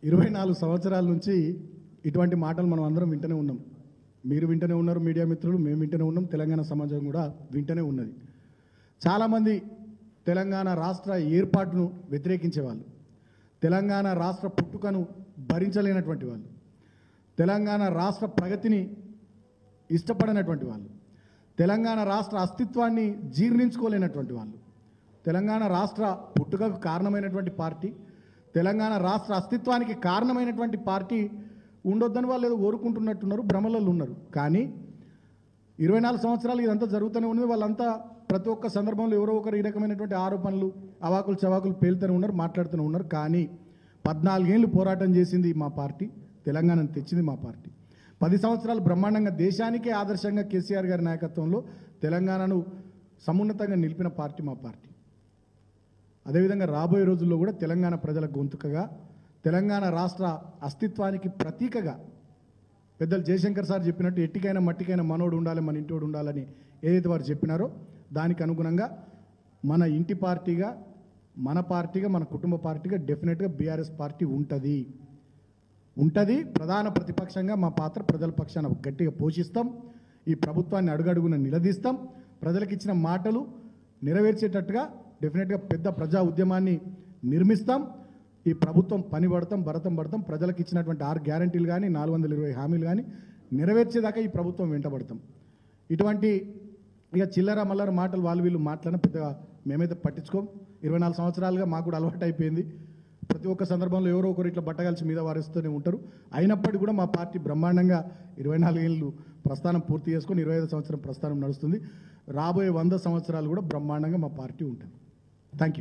24 సంవత్సరాల నుంచి ఇటువంటి మాటలు మనం అందరం వింటూనే ఉన్నాం. మీరు వింటూనే ఉన్నారు, మీడియా మిత్రులు, మేము వింటూనే ఉన్నాం, తెలంగాణ సమాజం కూడా వింటూనే ఉన్నది. చాలామంది తెలంగాణ రాష్ట్ర ఏర్పాటును వ్యతిరేకించేవాళ్ళు, తెలంగాణ రాష్ట్ర పుట్టుకను భరించలేనటువంటి వాళ్ళు, తెలంగాణ రాష్ట్ర ప్రగతిని ఇష్టపడనటువంటి వాళ్ళు, తెలంగాణ రాష్ట్ర అస్తిత్వాన్ని జీర్ణించుకోలేనటువంటి వాళ్ళు, తెలంగాణ రాష్ట్ర పుట్టుకకు కారణమైనటువంటి పార్టీ, తెలంగాణ రాష్ట్ర అస్తిత్వానికి కారణమైనటువంటి పార్టీ ఉండొద్దని వాళ్ళు ఏదో కోరుకుంటున్నట్టున్నారు, భ్రమలలో ఉన్నారు. కానీ 24 సంవత్సరాలు ఇదంతా జరుగుతూనే ఉన్నది. వాళ్ళంతా ప్రతి ఒక్క సందర్భంలో ఎవరో ఒకరు ఈ రకమైనటువంటి ఆరోపణలు, అవాకులు చవాకులు పేలుతూనే ఉన్నారు, మాట్లాడుతూనే ఉన్నారు. కానీ 14 ఏళ్ళు పోరాటం చేసింది మా పార్టీ, తెలంగాణను తెచ్చింది మా పార్టీ. 10 సంవత్సరాలు బ్రహ్మాండంగా దేశానికే ఆదర్శంగా కేసీఆర్ గారి నాయకత్వంలో తెలంగాణను సమున్నతంగా నిలిపిన పార్టీ మా పార్టీ. అదేవిధంగా రాబోయే రోజుల్లో కూడా తెలంగాణ ప్రజల గొంతుకగా, తెలంగాణ రాష్ట్ర అస్తిత్వానికి ప్రతీకగా పెద్దలు జయశంకర్ సార్ చెప్పినట్టు ఎట్టికైనా మట్టికైనా మనోడు ఉండాలి, మన ఇంటోడు ఉండాలని ఏదైతే వారు చెప్పినారో దానికి అనుగుణంగా మన ఇంటి పార్టీగా, మన పార్టీగా, మన కుటుంబ పార్టీగా డెఫినెట్గా బీఆర్ఎస్ పార్టీ ఉంటుంది. ప్రధాన ప్రతిపక్షంగా మా పాత్ర ప్రజల పక్షాన గట్టిగా పోషిస్తాం. ఈ ప్రభుత్వాన్ని అడుగడుగున నిలదీస్తాం. ప్రజలకు ఇచ్చిన మాటలు నెరవేర్చేటట్టుగా డెఫినెట్గా పెద్ద ప్రజా ఉద్యమాన్ని నిర్మిస్తాం. ఈ ప్రభుత్వం పని భరతం పడతాం. ప్రజలకు ఇచ్చినటువంటి 6 గ్యారంటీలు కానీ, 420 హామీలు కానీ నెరవేర్చేదాకా ఈ ప్రభుత్వం వెంటబడతాం. ఇటువంటి ఇక చిల్లర మల్లర మాటలు వాళ్ళు వీళ్ళు మాట్లాడిన పెద్దగా మేమైతే పట్టించుకోం. 24 సంవత్సరాలుగా మాకు కూడా అలవాటు అయిపోయింది. ప్రతి ఒక్క సందర్భంలో ఎవరో ఒకరు ఇట్లా బట్టగలిసి మీద వారిస్తూనే ఉంటారు. అయినప్పటికీ కూడా మా పార్టీ బ్రహ్మాండంగా 24 ఏళ్ళు ప్రస్థానం పూర్తి చేసుకొని 25 సంవత్సరం ప్రస్థానం నడుస్తుంది. రాబోయే 100 సంవత్సరాలు కూడా బ్రహ్మాండంగా మా పార్టీ ఉంటుంది. Thank you.